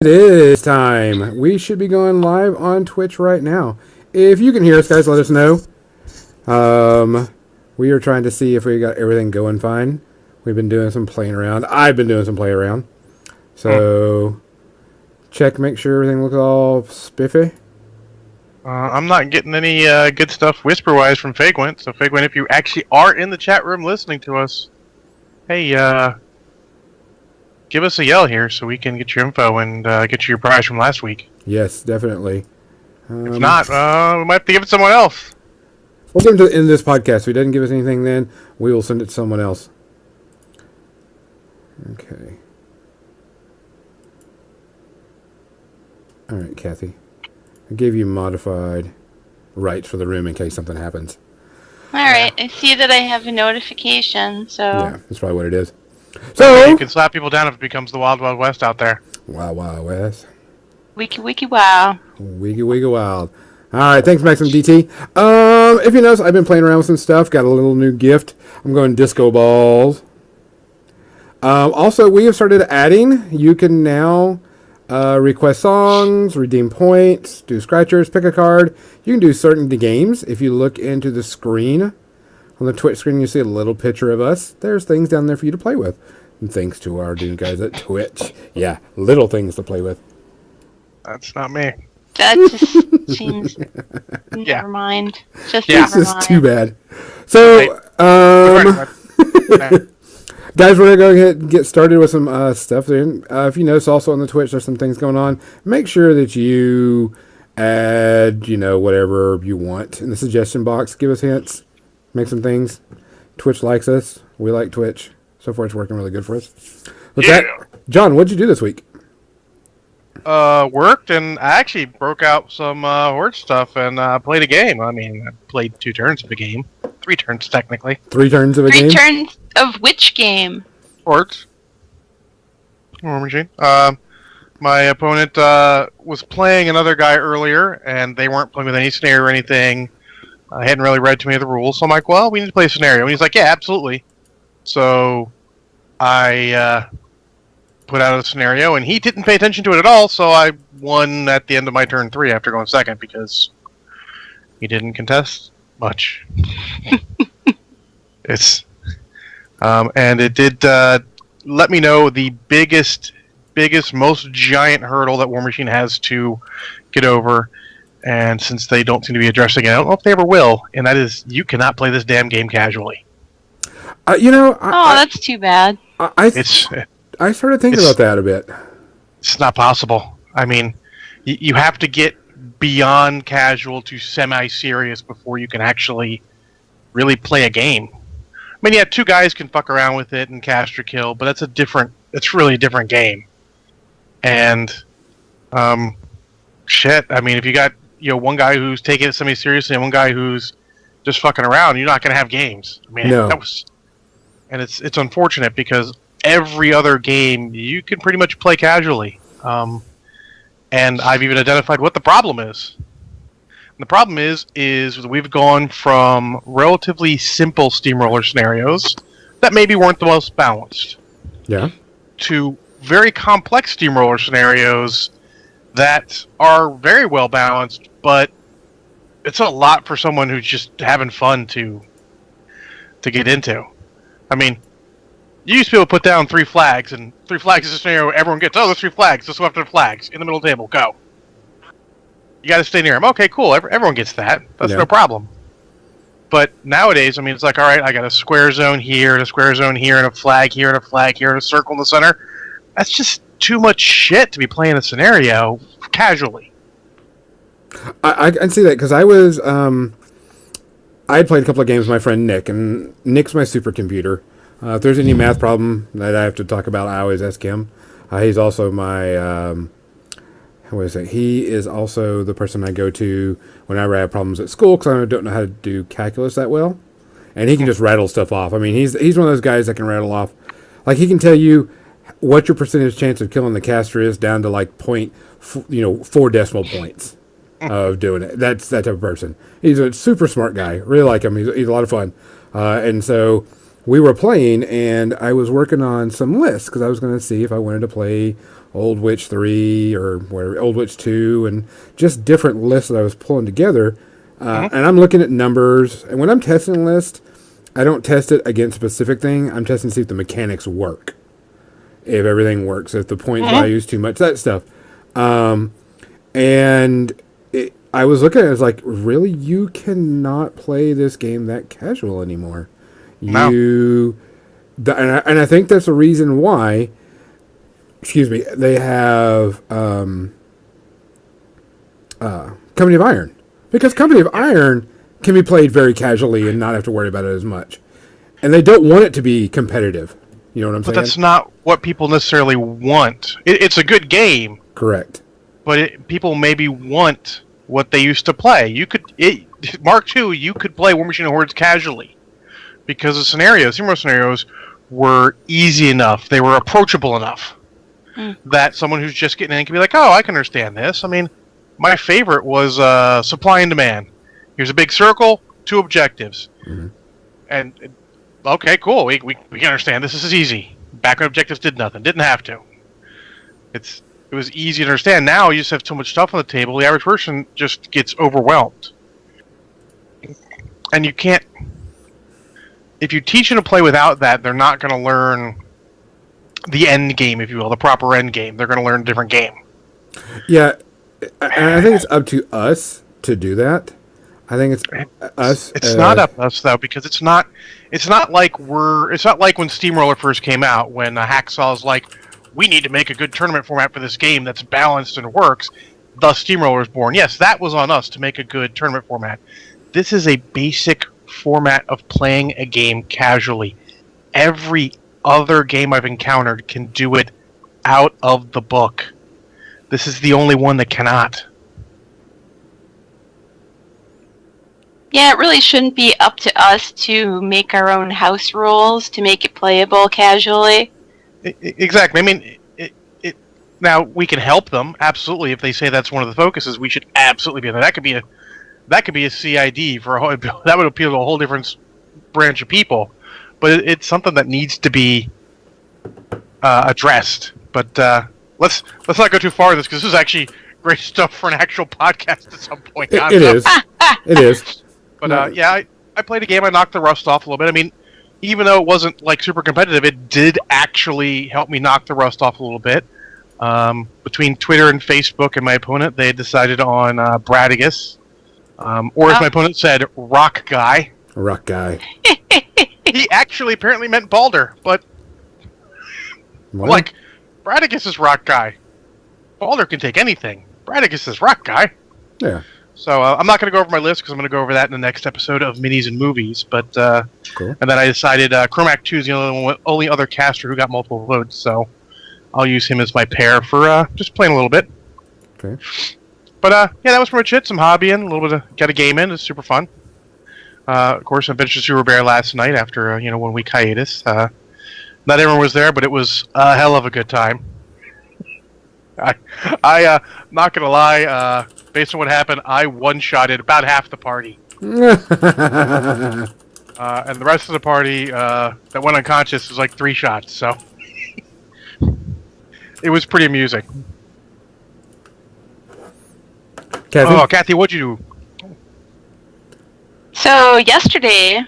It is time. We should be going live on Twitch right now. If you can hear us, guys, let us know. We are trying to see if we got everything going fine. We've been doing some playing around. I've been doing some play around. So, check, make sure everything looks all spiffy. I'm not getting any good stuff whisper-wise from Fagwent. So, Fagwent, if you actually are in the chat room listening to us, hey, give us a yell here so we can get your info and get you your prize from last week. Yes, definitely. If not, we might have to give it to someone else. We'll give him to the end of this podcast. If he doesn't give us anything then, we will send it to someone else. Okay. All right, Kathy. I gave you modified rights for the room in case something happens. All right. I see that I have a notification, so... Yeah, that's probably what it is. So you can slap people down if it becomes the Wild Wild West out there. Wild Wild West. Wiki wiki wow. Wiggy wiggy wild. All right, thanks, Maxim DT. If you notice, I've been playing around with some stuff. Got a little new gift. I'm going disco balls. Also, we have started adding. You can now request songs, redeem points, do scratchers, pick a card. You can do certain games. If you look into the screen, on the Twitch screen, you see a little picture of us. There's things down there for you to play with. And thanks to our new guys at Twitch. Yeah, little things to play with. That's not me. That just seems... Never mind. Just This never is mind. too bad. So, guys, we're going to go ahead and get started with some stuff. Then, if you notice also on the Twitch, there's some things going on. Make sure that you add, whatever you want in the suggestion box. Give us hints. Make some things. Twitch likes us. We like Twitch. So far, it's working really good for us. With that, John, what'd you do this week? Worked, and I actually broke out some Horde stuff and played a game. I mean, I played 2 turns of a game. 3 turns, technically. 3 turns of a game? 3 turns of which game? Hordes. War Machine. My opponent was playing another guy earlier, and they weren't playing with any scenario or anything. I hadn't really read too many of the rules, so I'm like, well, we need to play a scenario. And he's like, yeah, absolutely. So I put out a scenario, and he didn't pay attention to it at all, so I won at the end of my turn 3 after going second, because he didn't contest much. And it did let me know the biggest, most giant hurdle that War Machine has to get over. And since they don't seem to be addressing it, I don't know if they ever will. And that is, you cannot play this damn game casually. That's too bad. I started thinking about that a bit. It's not possible. I mean, you have to get beyond casual to semi-serious before you can actually really play a game. I mean, yeah, 2 guys can fuck around with it and cast or kill, but it's really a different game. And, shit, I mean, if you got, one guy who's taking it semi-seriously and one guy who's just fucking around, you're not going to have games. I mean, no. And it's unfortunate because every other game you can pretty much play casually. And I've even identified what the problem is. And the problem is we've gone from relatively simple steamroller scenarios that maybe weren't the most balanced. Yeah. To very complex steamroller scenarios that are very well balanced, but it's a lot for someone who's just having fun to get into. I mean, you used to be able to put down 3 flags, and 3 flags is a scenario everyone gets. Oh, there's 3 flags. Let's go after the flags. In the middle of the table. Go. You got to stay near them. Okay, cool. Everyone gets that. That's no problem. But nowadays, I mean, it's like, all right, I got a square zone here, and a square zone here, and a flag here, and a flag here, and a circle in the center. That's just too much shit to be playing a scenario casually. I can see that because I was... I had played a couple of games with my friend Nick, and Nick's my supercomputer. If there's any math problem that I have to talk about, I always ask him. He's also my... He is also the person I go to whenever I have problems at school because I don't know how to do calculus that well. And he can just rattle stuff off. I mean, he's one of those guys that can rattle off. Like, he can tell you what your percentage chance of killing the caster is down to, like, 4 decimal points of doing it. That's that type of person. He's a super smart guy. Really like him. He's a lot of fun. And so we were playing, and I was working on some lists because I was going to see if I wanted to play Old Witch 3 or whatever, Old Witch 2, and just different lists that I was pulling together. And I'm looking at numbers, and when I'm testing a list, I don't test it against a specific thing. I'm testing to see if the mechanics work, if everything works, if the point value is too much, that stuff. And I was looking at it, I was like, really, you cannot play this game that casual anymore. No. And I think that's the reason why. Excuse me. They have Company of Iron, because Company of Iron can be played very casually and not have to worry about it as much. And they don't want it to be competitive. You know what I'm saying? But that's not what people necessarily want. It's a good game. Correct. But people maybe want what they used to play. Mark II, you could play War Machine and Hordes casually because the scenarios were easy enough. They were approachable enough that someone who's just getting in can be like, oh, I can understand this. I mean, my favorite was Supply and Demand. Here's a big circle, 2 objectives. And, okay, cool, we can understand this. This is easy. Background objectives did nothing. Didn't have to. It was easy to understand. Now you just have too much stuff on the table. The average person just gets overwhelmed. And you can't... If you teach them to play without that, they're not going to learn the end game, if you will, the proper end game. They're going to learn a different game. Yeah, and I think it's up to us to do that. I think it's us. It's not up to us though, because it's not like when Steamroller first came out, when Hacksaw's like, we need to make a good tournament format for this game that's balanced and works. Thus, Steamroller was born. Yes, that was on us to make a good tournament format. This is a basic format of playing a game casually. Every other game I've encountered can do it out of the book. This is the only one that cannot. Yeah, it really shouldn't be up to us to make our own house rules to make it playable casually. Exactly. I mean, now we can help them absolutely if they say that's one of the focuses. We should absolutely be there. That could be a CID for that would appeal to a whole different branch of people. But it's something that needs to be addressed. But let's not go too far with this, because this is actually great stuff for an actual podcast at some point. It is. It is. But yeah, I played a game. I knocked the rust off a little bit. I mean, even though it wasn't like super competitive, it did actually help me knock the rust off a little bit. Between Twitter and Facebook and my opponent, they decided on Bradigus, or as my opponent said, Rock Guy. Rock Guy. He actually apparently meant Balder, but What? like, Bradigus is Rock Guy. Balder can take anything. Bradigus is Rock Guy. Yeah. So I'm not going to go over my list, because I'm going to go over that in the next episode of Minis and Movies. But Cool. And then I decided Chromac 2 is the only other caster who got multiple votes, so I'll use him as my pair for just playing a little bit. Okay. But yeah, that was pretty much it. Some hobbying, a little bit of got a game in. It's super fun. Of course, I finished Super Bear last night after 1 week hiatus. Not everyone was there, but it was a hell of a good time. I not gonna lie. Based on what happened, I one-shotted about half the party, and the rest of the party that went unconscious was like 3 shots. So it was pretty amusing. Kathy? Oh, Kathy, what'd you do? So yesterday,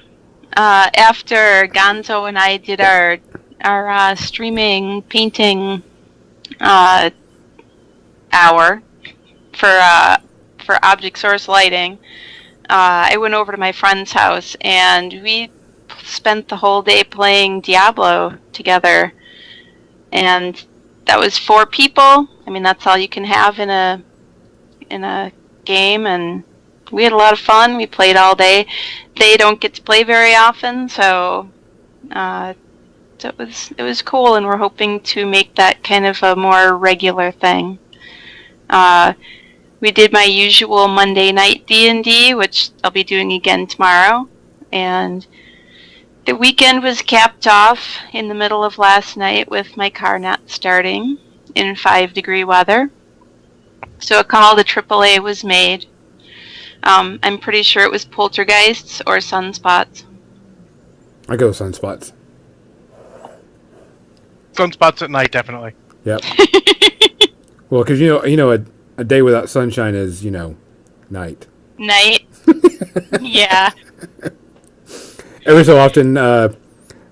after Gonzo and I did our streaming painting hour for Object Source Lighting, I went over to my friend's house and we spent the whole day playing Diablo together. And that was 4 people. I mean, that's all you can have in a game, and we had a lot of fun. We played all day. They don't get to play very often, so it was cool, and we're hoping to make that kind of a more regular thing. We did my usual Monday night D&D, which I'll be doing again tomorrow, and the weekend was capped off in the middle of last night with my car not starting in 5-degree weather. So a call to AAA was made. I'm pretty sure it was poltergeists or sunspots. I go with sunspots. Sunspots at night, definitely. Yep. Well, because a day without sunshine is night. Night. Yeah. Every so often,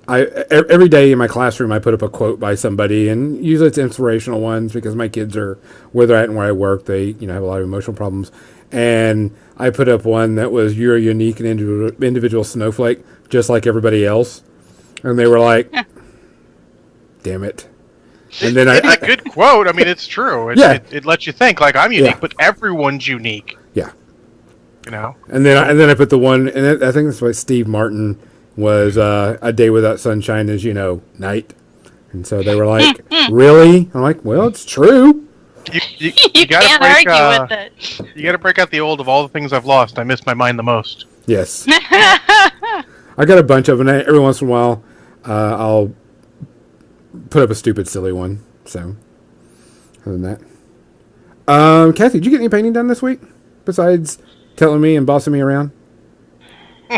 every day in my classroom, I put up a quote by somebody, and usually it's inspirational ones because my kids are where they're at and where I work. They have a lot of emotional problems, and I put up one that was, "You're a unique and individual snowflake, just like everybody else," and they were like, "Damn it." And then It's a good quote. I mean, it's true. It lets you think like I'm unique, but everyone's unique. Yeah. And then I put the one, and I think that's why Steve Martin was a day without sunshine is night, and so they were like, "Really?" I'm like, "Well, it's true." You can't argue with it. You got to break out the old of all the things I've lost. I miss my mind the most. Yes, I got a bunch of them. And every once in a while, I'll put up a stupid, silly one. So, other than that, Kathy, did you get any painting done this week besides telling me and bossing me around?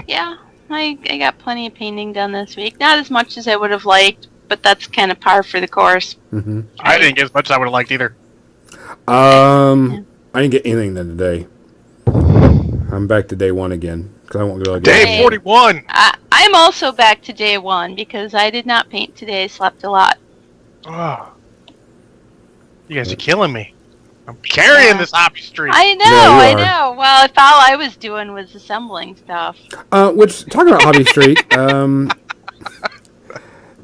Yeah, I got plenty of painting done this week. Not as much as I would have liked, but that's kind of par for the course. Mm-hmm. I didn't get as much as I would have liked either. I didn't get anything done today. I'm back to day one again because I won't go again. Day 41. I'm also back to day one because I did not paint today. I slept a lot. Oh. You guys are killing me. I'm carrying this hobby streak. I know. Well, if all I was doing was assembling stuff. Which, talking about hobby streak,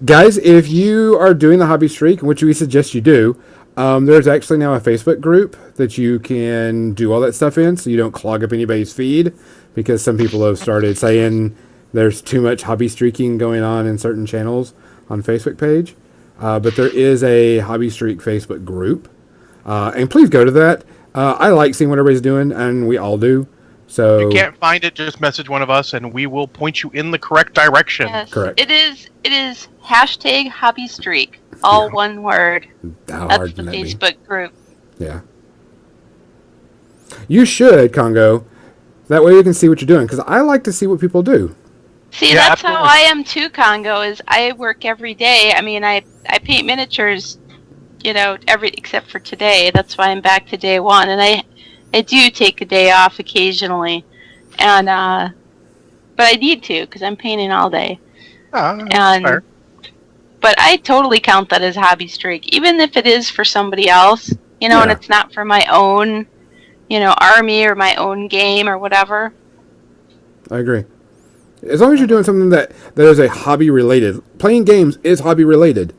guys, if you are doing the hobby streak, which we suggest you do, there's actually now a Facebook group that you can do all that stuff in, so you don't clog up anybody's feed, because some people have started saying there's too much hobby streaking going on in certain channels on Facebook page. But there is a hobby streak Facebook group, and please go to that. I like seeing what everybody's doing, and we all do. So if you can't find it, just message one of us, and we will point you in the correct direction. Yes, correct. It is hashtag hobby streak, all one word. How That's hard the can that be? Facebook group. Yeah. You should, Congo. That way you can see what you're doing, because I like to see what people do. See, Yeah, that's how I am too, Congo, is I work every day. I mean, I paint miniatures, except for today. That's why I'm back to day one. And I do take a day off occasionally. And, but I need to, because I'm painting all day. Fair. But I totally count that as hobby streak, even if it is for somebody else, and it's not for my own, army or my own game or whatever. I agree. As long as you're doing something that is a hobby related. Playing games is hobby related.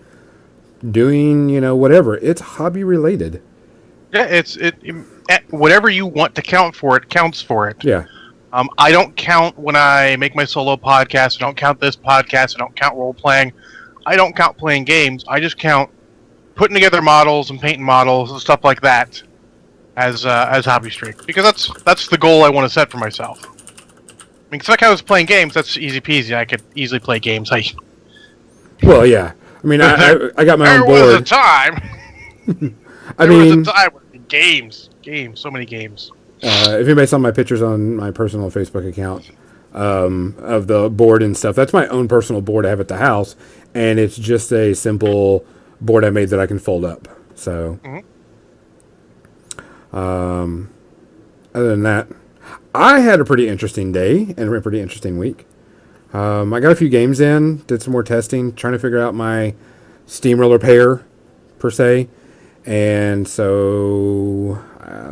Doing, whatever, it's hobby related. Yeah, whatever you want to count for it counts for it. Yeah. I don't count when I make my solo podcast. I don't count this podcast. I don't count role playing. I don't count playing games. I just count putting together models and painting models and stuff like that as hobby streak, because that's the goal I want to set for myself. I mean, it's like I was playing games. That's easy peasy. I could easily play games. Well, yeah. I mean, I got my own board. There was a time. There was a time when games, so many games. If anybody saw my pictures on my personal Facebook account of the board and stuff, that's my own personal board I have at the house, and it's just a simple board I made that I can fold up. So, other than that, I had a pretty interesting day and a pretty interesting week. I got a few games in, did some more testing, trying to figure out my steamroller pair, per se. And so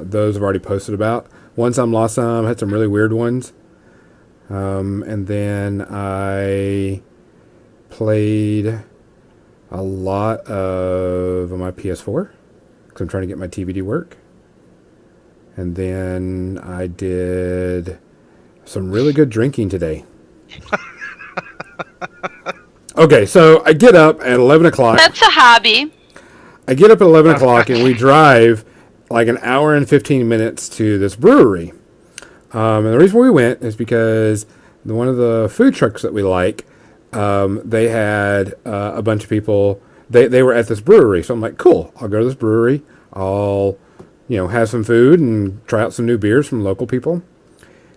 those I've already posted about. Won some, lost some, had some really weird ones. And then I played a lot of my PS4 because I'm trying to get my TV to work. And then I did some really good drinking today. Okay, so I get up at 11 o'clock. That's a hobby. I get up at 11 o'clock and we drive like an hour and 15 minutes to this brewery. And the reason we went is because one of the food trucks that we like, they had a bunch of people. They were at this brewery. So I'm like, cool, I'll go to this brewery. I'll, have some food and try out some new beers from local people.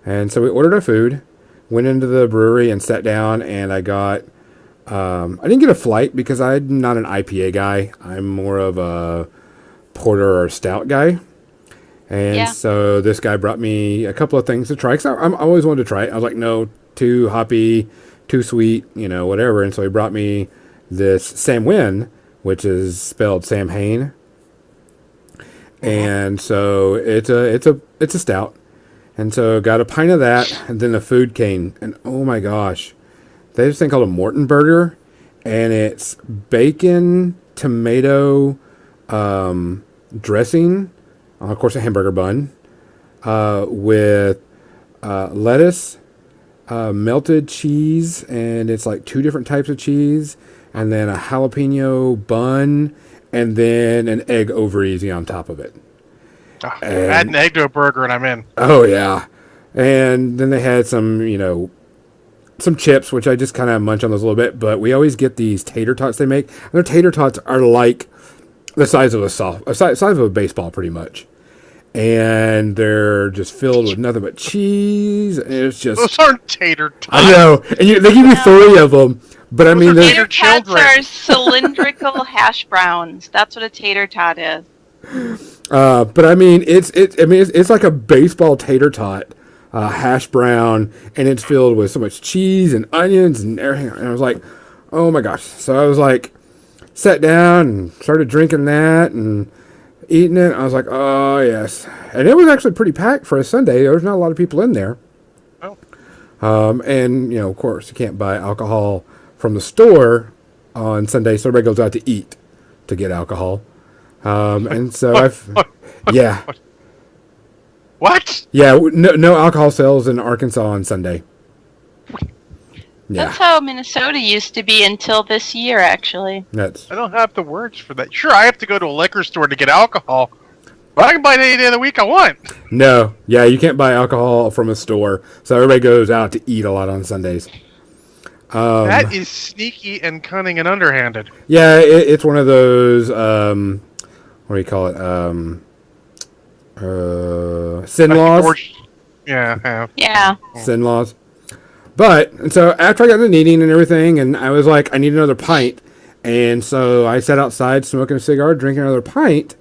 And so we ordered our food, went into the brewery and sat down, and I got... I didn't get a flight because I'm not an IPA guy. I'm more of a porter or stout guy. And Yeah. so this guy brought me a couple of things to try. Cause I always wanted to try it. I was like, no, too hoppy, too sweet, whatever. And so he brought me this Sam Win, which is spelled Sam Hain. And so it's a stout. And so got a pint of that, and then the food came. And oh my gosh, they have this thing called a Morton burger, and it's bacon, tomato, dressing, of course a hamburger bun, with lettuce, melted cheese, and it's like 2 different types of cheese, and then a jalapeno bun, and then an egg over easy on top of it. Add an egg to a burger and I'm in. Oh yeah, and then they had some chips, which I just kind of munch on those a little bit. But we always get these tater tots they make. And their tater tots are like the size of size of a baseball, pretty much. And they're just filled with nothing but cheese. And it's just Those aren't tater tots. I know, and they give you 3 of them. But I mean, Those are Tater tater tots children. are cylindrical hash browns. That's what a tater tot is. but I mean, it's like a baseball tater tot, hash brown, and it's filled with so much cheese and onions and everything. And I was like, oh my gosh! So I was like, sat down and started drinking that and eating it. I was like, oh yes, and it was actually pretty packed for a Sunday. There was not a lot of people in there. Oh. And of course, you can't buy alcohol from the store on Sunday, so everybody goes out to eat to get alcohol. And so yeah. What? Yeah, no alcohol sales in Arkansas on Sunday. Yeah, That's how Minnesota used to be until this year, actually. that's I don't have the words for that. Sure, I have to go to a liquor store to get alcohol, but I can buy it any day of the week I want. no. Yeah, you can't buy alcohol from a store, so everybody goes out to eat a lot on Sundays. That is sneaky and cunning and underhanded. Yeah, it's one of those. What do you call it? Sin laws. Yeah. Yeah. Sin laws. But, and so after I got done eating and everything, and I was like, I need another pint. And so I sat outside smoking a cigar, drinking another pint.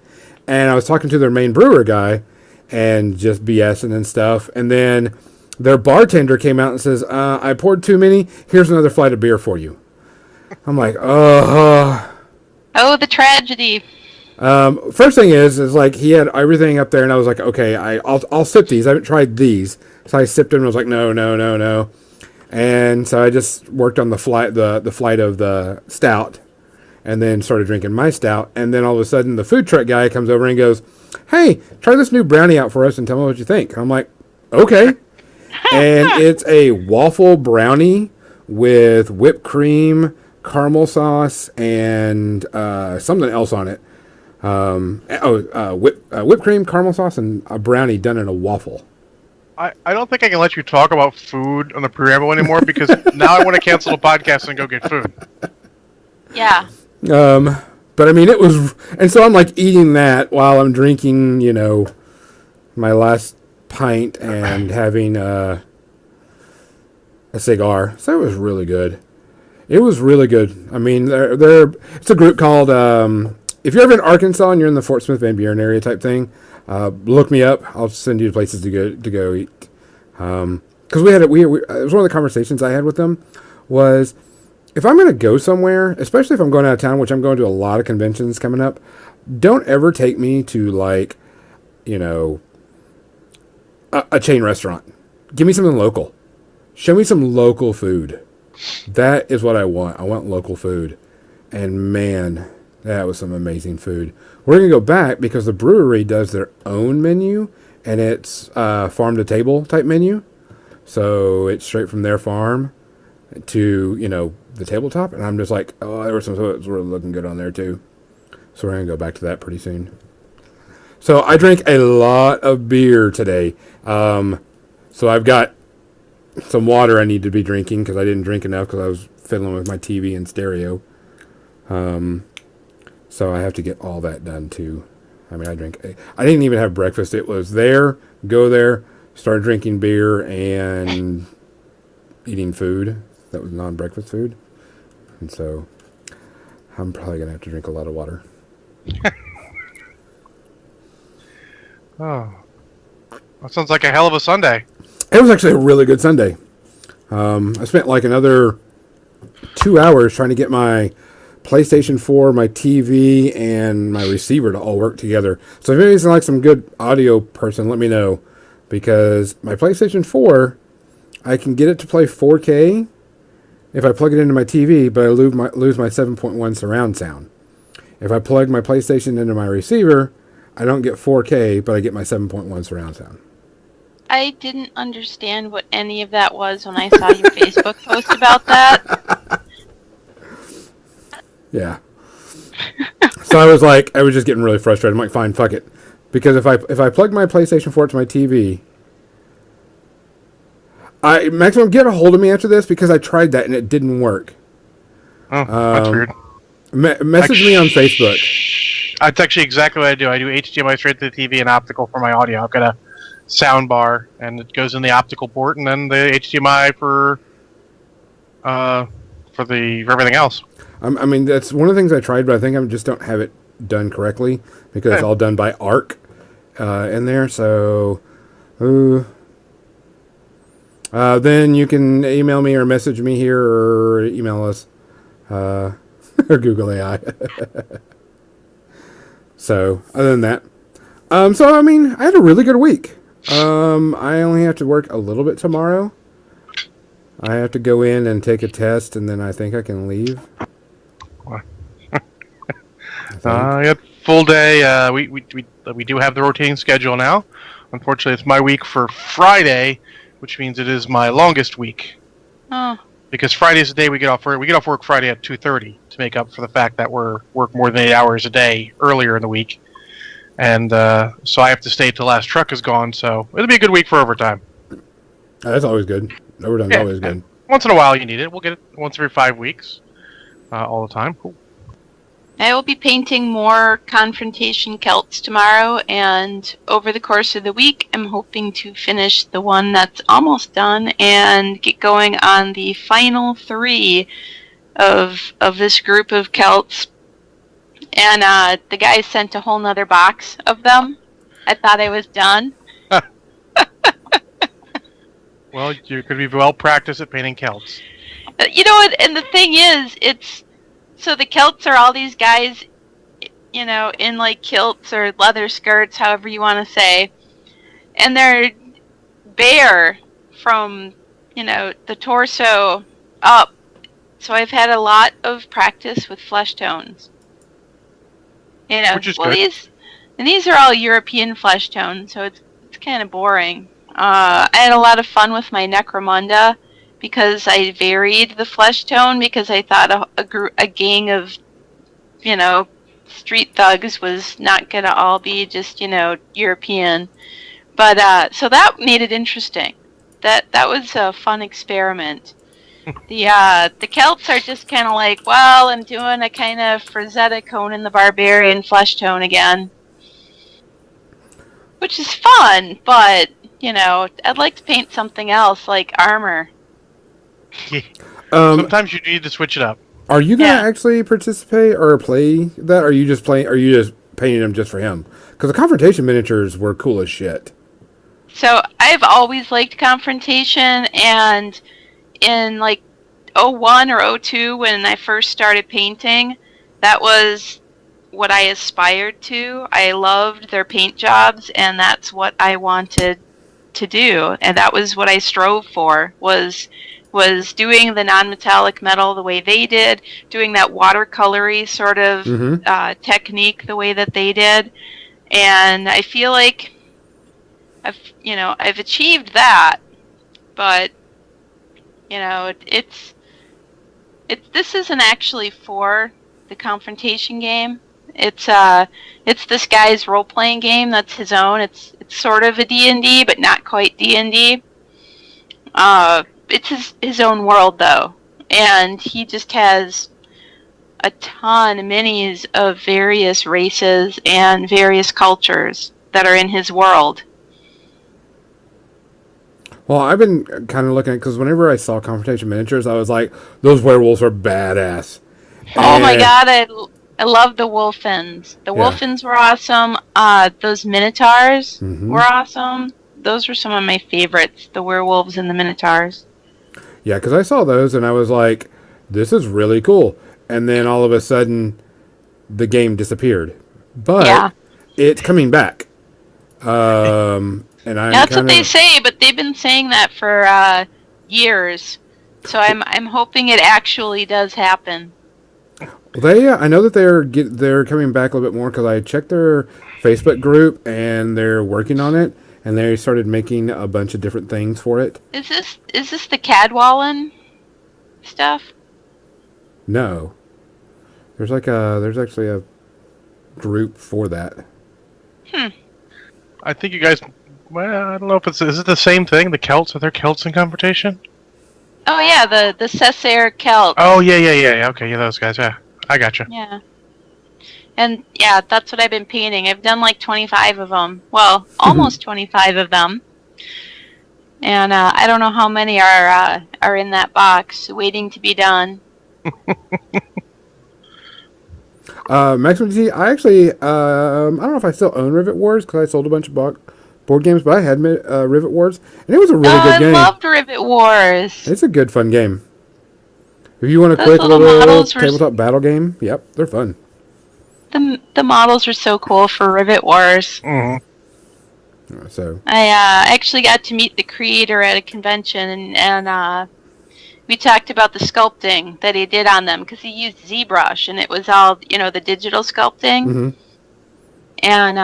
And I was talking to their main brewer guy and just BSing and stuff. And then their bartender came out and says, I poured too many. Here's another flight of beer for you. I'm like, oh. Oh, the tragedy. First thing is like he had everything up there, and I was like, okay, I'll sip these. I haven't tried these, so I sipped them and I was like, no. And so I just worked on the flight of the stout, and then started drinking my stout. And then all of a sudden, the food truck guy comes over and goes, "Hey, try this new brownie out for us and tell me what you think." And I'm like, okay. And it's a waffle brownie with whipped cream, caramel sauce, and something else on it. Whipped cream, caramel sauce, and a brownie done in a waffle. I don't think I can let you talk about food on the preamble anymore because now I want to cancel the podcast and go get food. Yeah. But I mean, it was, and so I'm like eating that while I'm drinking, my last pint and having a cigar. So it was really good. It was really good. I mean, it's a group called, if you're ever in Arkansas and you're in the Fort Smith Van Buren area type thing, look me up. I'll send you places to go eat. Because it was one of the conversations I had with them was, if I'm going to go somewhere, especially if I'm going out of town, which I'm going to a lot of conventions coming up, don't ever take me to a chain restaurant. Give me something local. Show me some local food. That is what I want. I want local food. And man, that was some amazing food. We're going to go back because the brewery does their own menu, and it's farm to table type menu. So it's straight from their farm to, the tabletop. And I'm just like, oh, there were some that were looking good on there too. So we're going to go back to that pretty soon. So I drank a lot of beer today. So I've got some water I need to be drinking because I didn't drink enough because I was fiddling with my TV and stereo. So I have to get all that done too. I mean, I didn't even have breakfast. It was go there, start drinking beer and eating food that was non-breakfast food. And so I'm probably going to have to drink a lot of water. Oh, that sounds like a hell of a Sunday. It was actually a really good Sunday. I spent like another 2 hours trying to get my PlayStation 4, my TV, and my receiver to all work together. So if anybody's like some good audio person, let me know. Because my PlayStation 4, I can get it to play 4K if I plug it into my TV, but I lose my 7.1 surround sound. If I plug my PlayStation into my receiver, I don't get 4K, but I get my 7.1 surround sound. I didn't understand what any of that was when I saw your Facebook post about that. Yeah. So I was just getting really frustrated. I'm like, fine, fuck it, because if I plug my PlayStation 4 to my TV, Maximum, get a hold of me after this because I tried that and it didn't work. Oh, that's weird. Message me on Facebook. That's actually exactly what I do. I do HDMI straight to the TV and optical for my audio. I've got a sound bar, and it goes in the optical port, and then the HDMI for everything else. I mean, that's one of the things I tried, but I think I just don't have it done correctly because it's all done by ARC in there. So, then you can email me or message me here or email us or Google AI. So, other than that, so I mean, I had a really good week. I only have to work a little bit tomorrow. I have to go in and take a test, and then I think I can leave. Yep, full day. We do have the rotating schedule now. Unfortunately, it's my week for Friday, which means it is my longest week. Oh. Because Friday is the day we get off work. We get off work Friday at 2:30 to make up for the fact that we're work more than 8 hours a day earlier in the week, and so I have to stay till the last truck is gone. So it'll be a good week for overtime. That's always good. Overtime's always good. Once in a while, you need it. We'll get it once every 5 weeks, all the time. Cool. I will be painting more Confrontation Celts tomorrow, and over the course of the week, I'm hoping to finish the one that's almost done and get going on the final 3 of this group of Celts. And the guy sent a whole nother box of them. I thought I was done. Well, you're going to be well practiced at painting Celts. You know what? And the thing is, so the Celts are all these guys, you know, in like kilts or leather skirts, however you want to say, and they're bare from, you know, the torso up. So I've had a lot of practice with flesh tones. You know, which is good. These are all European flesh tones, so it's kind of boring. I had a lot of fun with my Necromunda because I varied the flesh tone because I thought a gang of, you know, street thugs was not going to all be just, you know, European. But so that made it interesting. That was a fun experiment. The Celts are just kind of like, well, I'm doing a kind of Frazetta Conan the Barbarian flesh tone again. Which is fun, but, you know, I'd like to paint something else, like armor. Sometimes you need to switch it up. Are you gonna actually participate or play that? Or are you just painting them just for him? Because the confrontation miniatures were cool as shit. So I've always liked confrontation, and in like 01 or 02 when I first started painting, that was what I aspired to. I loved their paint jobs, and that's what I wanted to do, and that was what I strove for, was doing the non-metallic metal the way they did, doing that watercolory sort of technique the way that they did, and I feel like I've achieved that, but you know, this isn't actually for the confrontation game. It's this guy's role-playing game that's his own. It's sort of a D&D, but not quite D&D. It's his own world, though. And he just has a ton of minis of various races and various cultures that are in his world. Well, I've been kind of looking at, because whenever I saw confrontation miniatures, I was like, those werewolves are badass. Oh my god, I love the Wolfins. The Yeah. Wolfins were awesome. Those Minotaurs Mm-hmm. were awesome. Those were some of my favorites. The werewolves and the Minotaurs. Yeah, because I saw those and I was like, this is really cool. And then all of a sudden, the game disappeared. But Yeah. it's coming back. And I'm That's what kind they of. say, but they've been saying that for years. So I'm hoping it actually does happen. They, I know that they're coming back a little bit more because I checked their Facebook group and they're working on it. And they started making a bunch of different things for it. Is this the Cadwallon stuff? No. There's actually a group for that. I think you guys. Well, I don't know if is it the same thing. The Celts, are there Celts in competition? Oh yeah, the Cessair Celts. Oh yeah. Okay, yeah, those guys. Yeah, I gotcha. Yeah. And yeah, that's what I've been painting. I've done like 25 of them. Well, almost 25 of them. And I don't know how many are in that box waiting to be done. Maximum G, I actually, I don't know if I still own Rivet Wars because I sold a bunch of board games, but I had Rivet Wars, and it was a really good game. I loved Rivet Wars. It's a good, fun game. If you want a Those quick little little models were tabletop battle game, yep, they're fun. the models were so cool for Rivet Wars. Mm-hmm. So I actually got to meet the creator at a convention, and we talked about the sculpting that he did on them because he used ZBrush, and it was all the digital sculpting. mm-hmm. And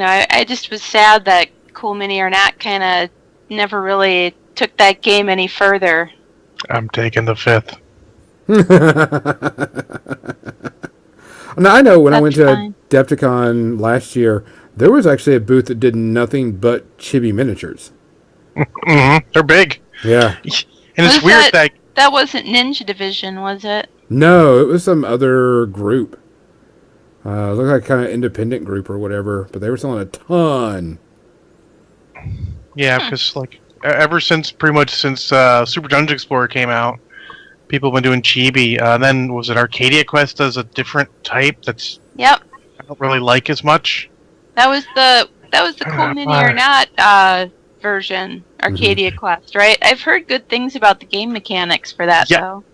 I just was sad that Cool Mini or Not kind of never really took that game any further. I'm taking the 5th. Now I know when I That's went to fine. Adepticon last year, there was actually a booth that did nothing but chibi miniatures. Mm-hmm. They're big, Yeah. and it's Was weird that That wasn't Ninja Division, was it? No, it was some other group. It looked like kind of independent group or whatever, but they were selling a ton. yeah, because like ever since pretty much since Super Dungeon Explorer came out, people have been doing chibi. Then was it Arcadia Quest does a different type that's Yep. I don't really like as much. That was the Cool Mini or Not version, Arcadia Quest, right? I've heard good things about the game mechanics for that, Yeah. though.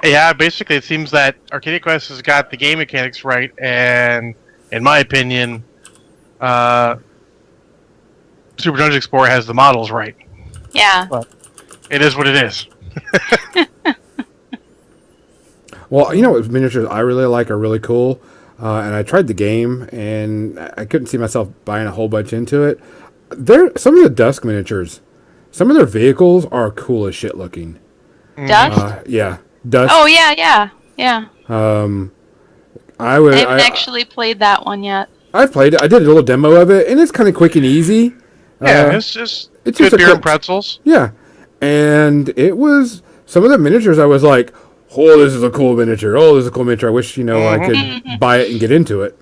Yeah, basically it seems that Arcadia Quest has got the game mechanics right, and in my opinion, Super Dungeon Explorer has the models right. Yeah. It is what it is. Well, you know what miniatures I really like are really cool, and I tried the game, and I couldn't see myself buying a whole bunch into it. Some of the Dusk miniatures, some of their vehicles are cool as shit looking. Dust? Yeah, Dusk. Oh, yeah. I would. I haven't actually played that one yet. I've played it. I did a little demo of it, and it's kind of quick and easy. Yeah, it's just it's good just a beer quick- and pretzels. Yeah, and it was some of the miniatures. I was like, "Oh, this is a cool miniature. Oh, this is a cool miniature. I wish I could buy it and get into it."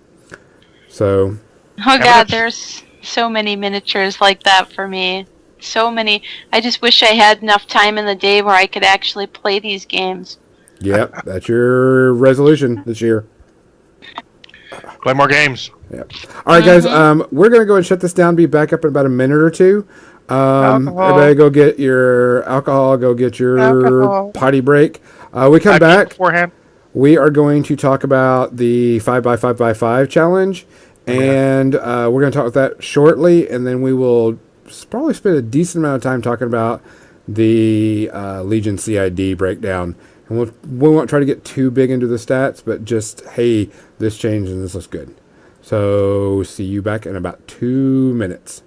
So, Oh, but God, it's- there's so many miniatures like that for me. So many. I just wish I had enough time in the day where I could actually play these games. yep, that's your resolution this year. Play more games. Yep. All right, guys. We're gonna go and shut this down. Be back up in about a minute or two. Alcohol. Everybody, go get your alcohol. Go get your Alcohol. potty break. We come I peed back. beforehand. We are going to talk about the 5x5x5 challenge, and we're going to talk about that shortly, and then we will probably spend a decent amount of time talking about the Legion CID breakdown. And we won't try to get too big into the stats, but just, hey, this changed and this looks good. So see you back in about 2 minutes.